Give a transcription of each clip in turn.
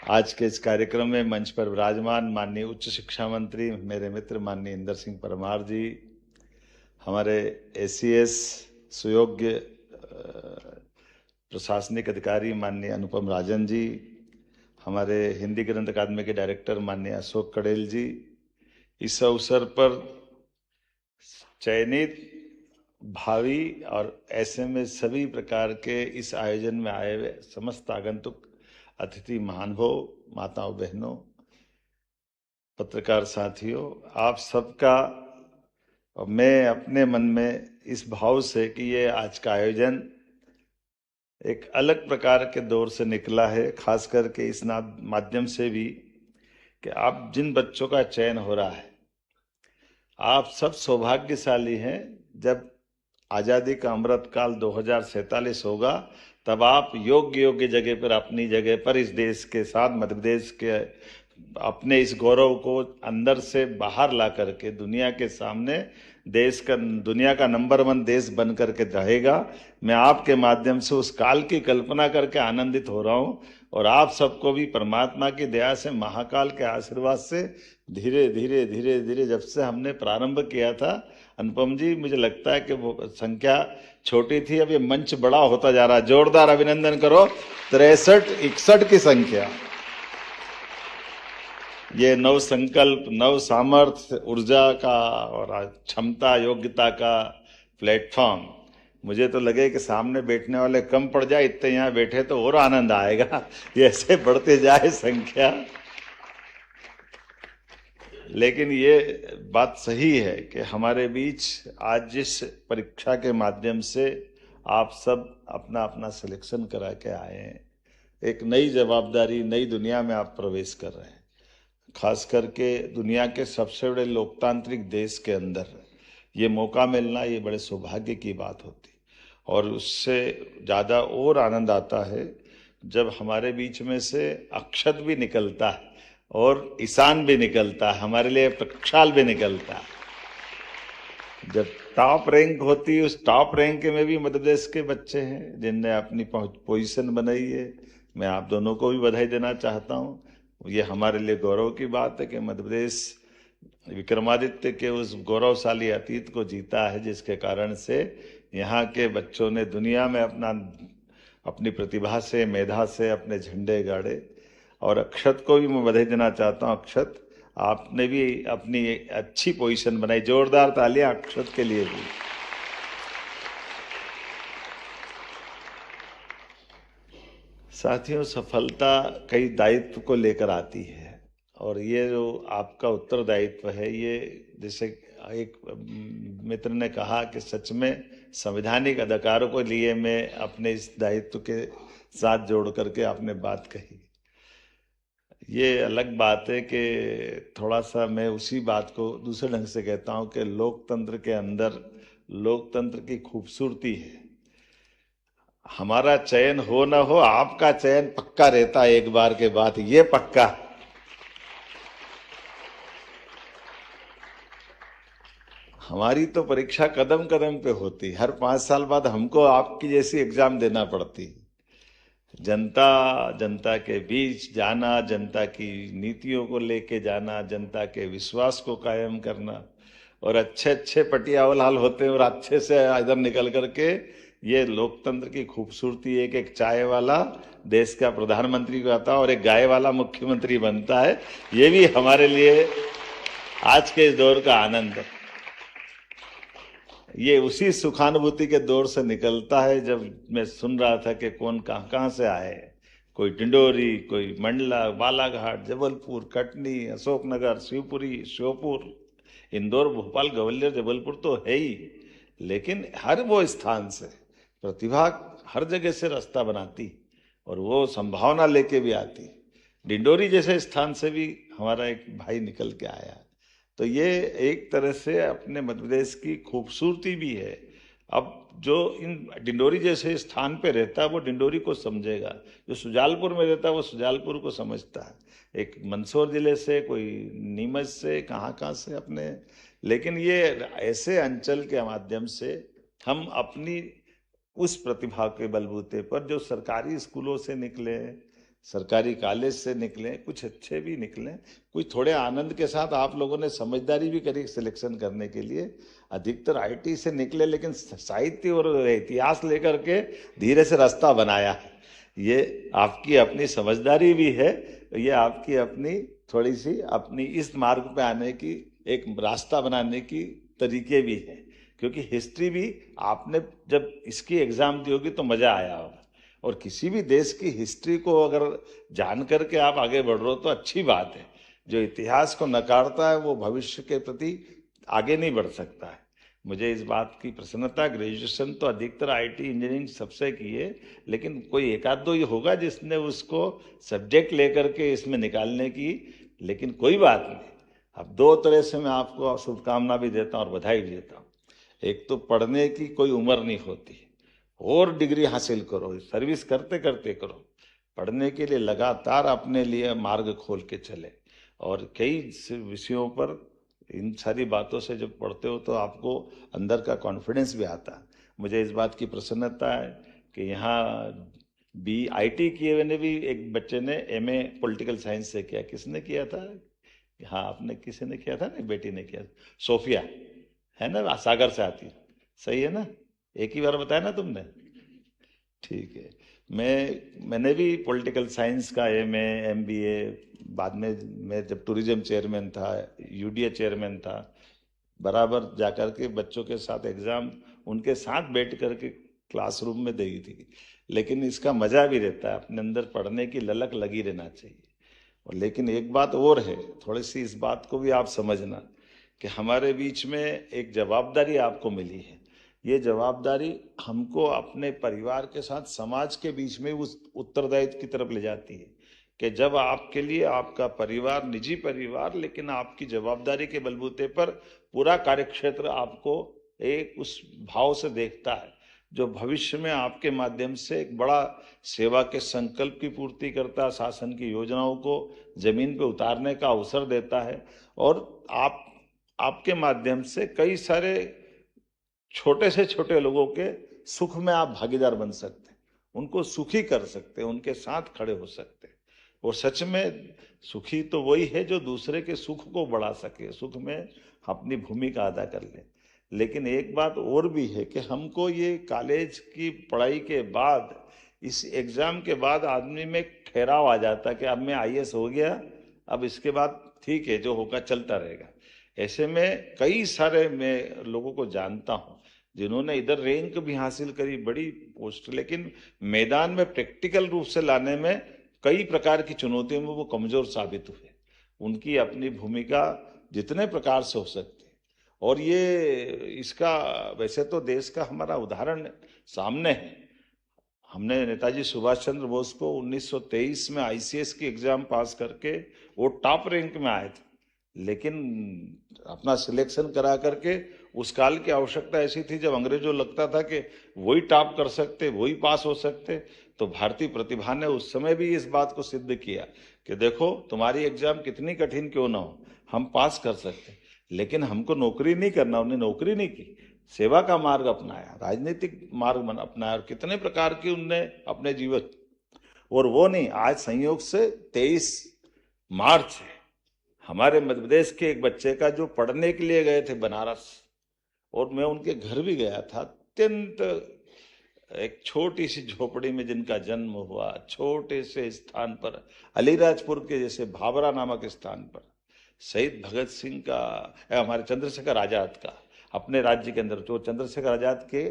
आज के इस कार्यक्रम में मंच पर विराजमान माननीय उच्च शिक्षा मंत्री मेरे मित्र माननीय इंदर सिंह परमार जी, हमारे एसीएस सुयोग्य प्रशासनिक अधिकारी माननीय अनुपम राजन जी, हमारे हिंदी ग्रंथ अकादमी के डायरेक्टर माननीय अशोक कड़ेल जी, इस अवसर पर चयनित भावी और ऐसे में सभी प्रकार के इस आयोजन में आए हुए समस्त आगंतुक अतिथि महानुभाव, माताओं बहनों, पत्रकार साथियों, आप सबका मैं अपने मन में इस भाव से कि ये आज का आयोजन एक अलग प्रकार के दौर से निकला है, खास करके इस माध्यम से भी कि आप जिन बच्चों का चयन हो रहा है, आप सब सौभाग्यशाली हैं। जब आज़ादी का अमृत काल 2047 होगा, तब आप योग्य जगह पर अपनी जगह पर इस देश के साथ, मध्य प्रदेश के अपने इस गौरव को अंदर से बाहर ला करके दुनिया के सामने दुनिया का नंबर 1 देश बन करके रहेगा। मैं आपके माध्यम से उस काल की कल्पना करके आनंदित हो रहा हूं और आप सबको भी परमात्मा की दया से, महाकाल के आशीर्वाद से धीरे धीरे जब से हमने प्रारंभ किया था, अनुपम जी, मुझे लगता है कि वो संख्या छोटी थी, अब ये मंच बड़ा होता जा रहा है। जोरदार अभिनंदन करो। 63, 61 की संख्या। ये नव संकल्प, नव सामर्थ्य, ऊर्जा का और क्षमता, योग्यता का प्लेटफॉर्म। मुझे तो लगे कि सामने बैठने वाले कम पड़ जाए, इतने यहाँ बैठे तो और आनंद आएगा। ये ऐसे बढ़ते जाए संख्या। लेकिन ये बात सही है कि हमारे बीच आज जिस परीक्षा के माध्यम से आप सब अपना अपना सिलेक्शन करा के आए हैं, एक नई जवाबदारी, नई दुनिया में आप प्रवेश कर रहे हैं। खास करके दुनिया के सबसे बड़े लोकतांत्रिक देश के अंदर ये मौका मिलना, ये बड़े सौभाग्य की बात होती। और उससे ज़्यादा और आनंद आता है जब हमारे बीच में से अक्षत भी निकलता है और ईशान भी निकलता है, हमारे लिए प्रक्षाल भी निकलता है। जब टॉप रैंक होती है, उस टॉप रैंक में भी मध्य प्रदेश के बच्चे हैं जिनने अपनी पोजीशन बनाई है। मैं आप दोनों को भी बधाई देना चाहता हूँ। ये हमारे लिए गौरव की बात है कि मध्य प्रदेश विक्रमादित्य के उस गौरवशाली अतीत को जीता है, जिसके कारण से यहाँ के बच्चों ने दुनिया में अपनी प्रतिभा से, मेधा से अपने झंडे गाड़े। और अक्षत को भी मैं बधाई देना चाहता हूँ। अक्षत, आपने भी अपनी अच्छी पोजीशन बनाई। जोरदार तालियां अक्षत के लिए भी। साथियों, सफलता कई दायित्व को लेकर आती है और ये जो आपका उत्तरदायित्व है, ये जैसे एक मित्र ने कहा कि सच में संवैधानिक अधिकारों को लिए मैं अपने इस दायित्व के साथ जोड़ करके आपने बात कही। ये अलग बात है कि थोड़ा सा मैं उसी बात को दूसरे ढंग से कहता हूं कि लोकतंत्र के अंदर लोकतंत्र की खूबसूरती है। हमारा चयन हो ना हो, आपका चयन पक्का रहता है एक बार के बाद, ये पक्का। हमारी तो परीक्षा कदम कदम पे होती, हर 5 साल बाद हमको आपकी जैसी एग्जाम देना पड़ती। जनता के बीच जाना, जनता की नीतियों को लेके जाना, जनता के विश्वास को कायम करना, और अच्छे पटियावल हाल होते हैं और अच्छे से इधर निकल करके ये लोकतंत्र की खूबसूरती है कि एक चाय वाला देश का प्रधानमंत्री बनता है और एक गाय वाला मुख्यमंत्री बनता है। ये भी हमारे लिए आज के इस दौर का आनंद है। ये उसी सुखानुभूति के दौर से निकलता है जब मैं सुन रहा था कि कौन कहां से आए, कोई डिंडोरी, कोई मंडला, बालाघाट, जबलपुर, कटनी, अशोकनगर, शिवपुरी, श्योपुर, इंदौर, भोपाल, ग्वालियर, जबलपुर तो है ही, लेकिन हर वो स्थान से प्रतिभा हर जगह से रास्ता बनाती और वो संभावना लेके भी आती। डिंडोरी जैसे स्थान से भी हमारा एक भाई निकल के आया। तो ये एक तरह से अपने मध्य प्रदेश की खूबसूरती भी है। अब जो इन डिंडोरी जैसे स्थान पे रहता है वो डिंडोरी को समझेगा, जो सुजालपुर में रहता है वो सुजालपुर को समझता है, एक मंदसौर जिले से, कोई नीमच से, कहाँ से अपने। लेकिन ये ऐसे अंचल के माध्यम से हम अपनी उस प्रतिभा के बलबूते पर जो सरकारी स्कूलों से निकले, सरकारी कॉलेज से निकले, कुछ अच्छे भी निकले, कुछ थोड़े आनंद के साथ आप लोगों ने समझदारी भी करी सिलेक्शन करने के लिए। अधिकतर आईटी से निकले, लेकिन साहित्य और इतिहास लेकर के धीरे से रास्ता बनाया है। ये आपकी अपनी समझदारी भी है, ये आपकी अपनी थोड़ी सी अपनी इस मार्ग पे आने की एक रास्ता बनाने की तरीके भी है। क्योंकि हिस्ट्री भी आपने जब इसकी एग्जाम दी होगी तो मजा आया होगा, और किसी भी देश की हिस्ट्री को अगर जान करके आप आगे बढ़ रहे हो तो अच्छी बात है। जो इतिहास को नकारता है वो भविष्य के प्रति आगे नहीं बढ़ सकता है। मुझे इस बात की प्रसन्नता, ग्रेजुएशन तो अधिकतर आईटी इंजीनियरिंग सबसे की है, लेकिन कोई एक आध दो ही होगा जिसने उसको सब्जेक्ट लेकर के इसमें निकालने की, लेकिन कोई बात नहीं। अब दो तरह से मैं आपको शुभकामना भी देता हूँ और बधाई भी देता हूँ। एक तो पढ़ने की कोई उम्र नहीं होती, और डिग्री हासिल करो, सर्विस करते करते करो, पढ़ने के लिए लगातार अपने लिए मार्ग खोल के चले। और कई विषयों पर इन सारी बातों से जब पढ़ते हो तो आपको अंदर का कॉन्फिडेंस भी आता है। मुझे इस बात की प्रसन्नता है कि यहाँ आईटी किए हुए ने भी एक बच्चे ने एमए पॉलिटिकल साइंस से किया। किसने किया था? हाँ, आपने किसी ने किया था ना, बेटी ने किया, सोफिया है ना, सागर से आती, सही है ना? एक ही बार बताया ना तुमने? ठीक है। मैंने भी पॉलिटिकल साइंस का एमए एमबीए, बाद में मैं जब टूरिज्म चेयरमैन था, यूडीए चेयरमैन था, बराबर जाकर के बच्चों के साथ एग्जाम उनके साथ बैठ करके क्लासरूम में दी थी। लेकिन इसका मजा भी रहता है, अपने अंदर पढ़ने की ललक लगी रहना चाहिए। और लेकिन एक बात और है, थोड़ी सी इस बात को भी आप समझना कि हमारे बीच में एक जवाबदारी आपको मिली है। ये जवाबदारी हमको अपने परिवार के साथ समाज के बीच में उस उत्तरदायित्व की तरफ ले जाती है कि जब आपके लिए आपका परिवार, निजी परिवार, लेकिन आपकी जवाबदारी के बलबूते पर पूरा कार्यक्षेत्र आपको एक उस भाव से देखता है जो भविष्य में आपके माध्यम से एक बड़ा सेवा के संकल्प की पूर्ति करता है, शासन की योजनाओं को जमीन पे उतारने का अवसर देता है, और आपके माध्यम से कई सारे छोटे से छोटे लोगों के सुख में आप भागीदार बन सकते हैं, उनको सुखी कर सकते हैं, उनके साथ खड़े हो सकते हैं। और सच में सुखी तो वही है जो दूसरे के सुख को बढ़ा सके, सुख में अपनी भूमिका अदा कर ले। लेकिन एक बात और भी है कि हमको ये कॉलेज की पढ़ाई के बाद, इस एग्जाम के बाद आदमी में ठहराव आ जाता है कि अब मैं आईएएस हो गया, अब इसके बाद ठीक है, जो होगा चलता रहेगा। ऐसे में कई सारे मैं लोगों को जानता हूँ जिन्होंने इधर रैंक भी हासिल करी, बड़ी पोस्ट, लेकिन मैदान में प्रैक्टिकल रूप से लाने में कई प्रकार की चुनौतियों में वो कमजोर साबित हुए। उनकी अपनी भूमिका जितने प्रकार से हो सकती है, और ये इसका वैसे तो देश का हमारा उदाहरण सामने है। हमने नेताजी सुभाष चंद्र बोस को 1923 में आईसीएस की एग्जाम पास करके वो टॉप रैंक में आए थे, लेकिन अपना सिलेक्शन करा करके उस काल की आवश्यकता ऐसी थी जब अंग्रेजों लगता था कि वही टॉप कर सकते, वही पास हो सकते, तो भारतीय प्रतिभा ने उस समय भी इस बात को सिद्ध किया कि देखो तुम्हारी एग्जाम कितनी कठिन क्यों ना हो, हम पास कर सकते। लेकिन हमको नौकरी नहीं करना, उन्हें नौकरी नहीं की, सेवा का मार्ग अपनाया, राजनीतिक मार्ग अपनाया, और कितने प्रकार की उनने अपने जीवन, और वो नहीं, आज संयोग से 23 मार्च है, हमारे मध्य प्रदेश के एक बच्चे का जो पढ़ने के लिए गए थे बनारस, और मैं उनके घर भी गया था, अत्यंत एक छोटी सी झोपड़ी में जिनका जन्म हुआ, छोटे से स्थान पर, अलीराजपुर के जैसे भाबरा नामक स्थान पर, शहीद भगत सिंह का, हमारे चंद्रशेखर आजाद का, अपने राज्य के अंदर जो चंद्रशेखर आजाद के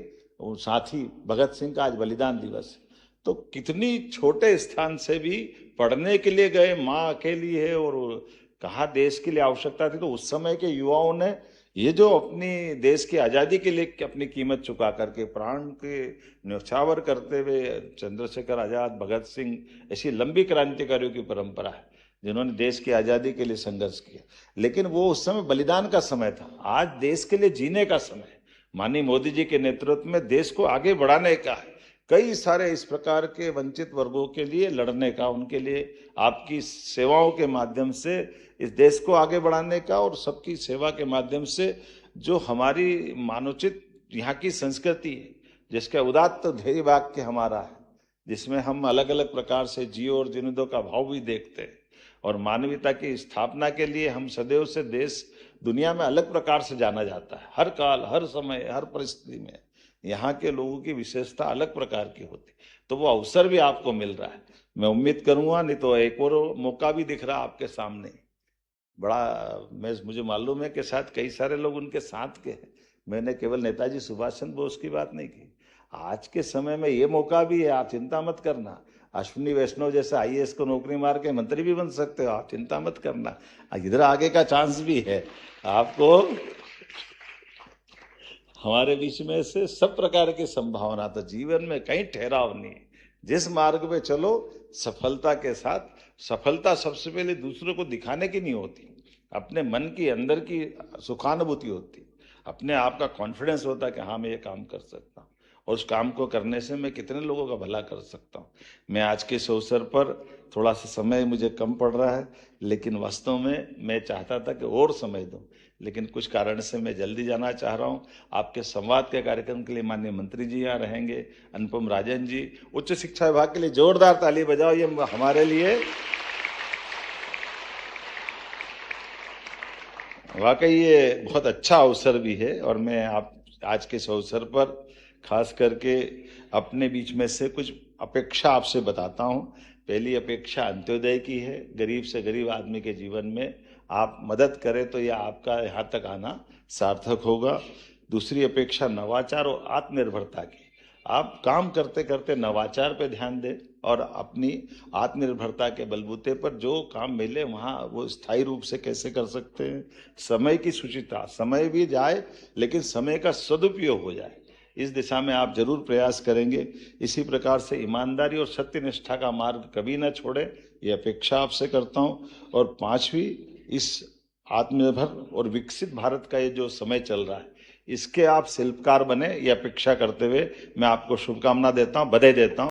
साथी भगत सिंह का आज बलिदान दिवस है। तो कितनी छोटे स्थान से भी पढ़ने के लिए गए, माँ अकेली है, और कहा देश के लिए आवश्यकता थी, तो उस समय के युवाओं ने ये जो अपनी देश की आज़ादी के लिए अपनी कीमत चुका करके प्राण के न्यौछावर करते हुए, चंद्रशेखर आजाद, भगत सिंह, ऐसी लंबी क्रांतिकारियों की परंपरा है जिन्होंने देश की आज़ादी के लिए संघर्ष किया। लेकिन वो उस समय बलिदान का समय था, आज देश के लिए जीने का समय है। माननीय मोदी जी के नेतृत्व में देश को आगे बढ़ाने का है, कई सारे इस प्रकार के वंचित वर्गों के लिए लड़ने का, उनके लिए आपकी सेवाओं के माध्यम से इस देश को आगे बढ़ाने का, और सबकी सेवा के माध्यम से जो हमारी मानवचित यहाँ की संस्कृति है, जिसका उदात्त ध्येय वाक्य हमारा है जिसमें हम अलग अलग प्रकार से जियो और जीने दो का भाव भी देखते हैं और मानवता की स्थापना के लिए हम सदैव से देश दुनिया में अलग प्रकार से जाना जाता है। हर काल, हर समय, हर परिस्थिति में यहाँ के लोगों की विशेषता अलग प्रकार की होती, तो वो अवसर भी आपको मिल रहा है। मैं उम्मीद करूंगा, नहीं तो एक और मौका भी दिख रहा है आपके सामने बड़ा। मुझे मालूम है कि शायद कई सारे लोग उनके साथ के हैं। मैंने केवल नेताजी सुभाष चंद्र बोस की बात नहीं की। आज के समय में ये मौका भी है, आप चिंता मत करना। अश्विनी वैष्णव जैसे आईएएस को नौकरी मार के मंत्री भी बन सकते हो, आप चिंता मत करना। इधर आगे का चांस भी है आपको। हमारे बीच में से सब प्रकार की संभावना, तो जीवन में कहीं ठहराव नहीं। जिस मार्ग पे चलो सफलता के साथ, सफलता सबसे पहले दूसरों को दिखाने की नहीं होती, अपने मन की अंदर की सुखानुभूति होती, अपने आप का कॉन्फिडेंस होता है कि हाँ मैं ये काम कर सकता हूँ और उस काम को करने से मैं कितने लोगों का भला कर सकता हूँ। मैं आज के इस अवसर पर थोड़ा सा समय मुझे कम पड़ रहा है, लेकिन वास्तव में मैं चाहता था कि और समय दूं, लेकिन कुछ कारण से मैं जल्दी जाना चाह रहा हूं। आपके संवाद के कार्यक्रम के लिए माननीय मंत्री जी यहाँ रहेंगे, अनुपम राजन जी। उच्च शिक्षा विभाग के लिए जोरदार ताली बजाओ, ये हमारे लिए वाकई ये बहुत अच्छा अवसर भी है। और मैं आप आज के इस अवसर पर खास करके अपने बीच में से कुछ अपेक्षा आपसे बताता हूं। पहली अपेक्षा अंत्योदय की है, गरीब से गरीब आदमी के जीवन में आप मदद करें तो यह आपका यहाँ तक आना सार्थक होगा। दूसरी अपेक्षा नवाचार और आत्मनिर्भरता की। आप काम करते करते नवाचार पे ध्यान दें और अपनी आत्मनिर्भरता के बलबूते पर जो काम मिले वहाँ वो स्थायी रूप से कैसे कर सकते हैं। समय की सुचिता, समय भी जाए लेकिन समय का सदुपयोग हो जाए, इस दिशा में आप जरूर प्रयास करेंगे। इसी प्रकार से ईमानदारी और सत्यनिष्ठा का मार्ग कभी न छोड़े, ये अपेक्षा आपसे करता हूँ। और पांचवी, इस आत्मनिर्भर और विकसित भारत का ये जो समय चल रहा है, इसके आप शिल्पकार बने, ये अपेक्षा करते हुए मैं आपको शुभकामना देता हूँ, बधाई देता हूँ।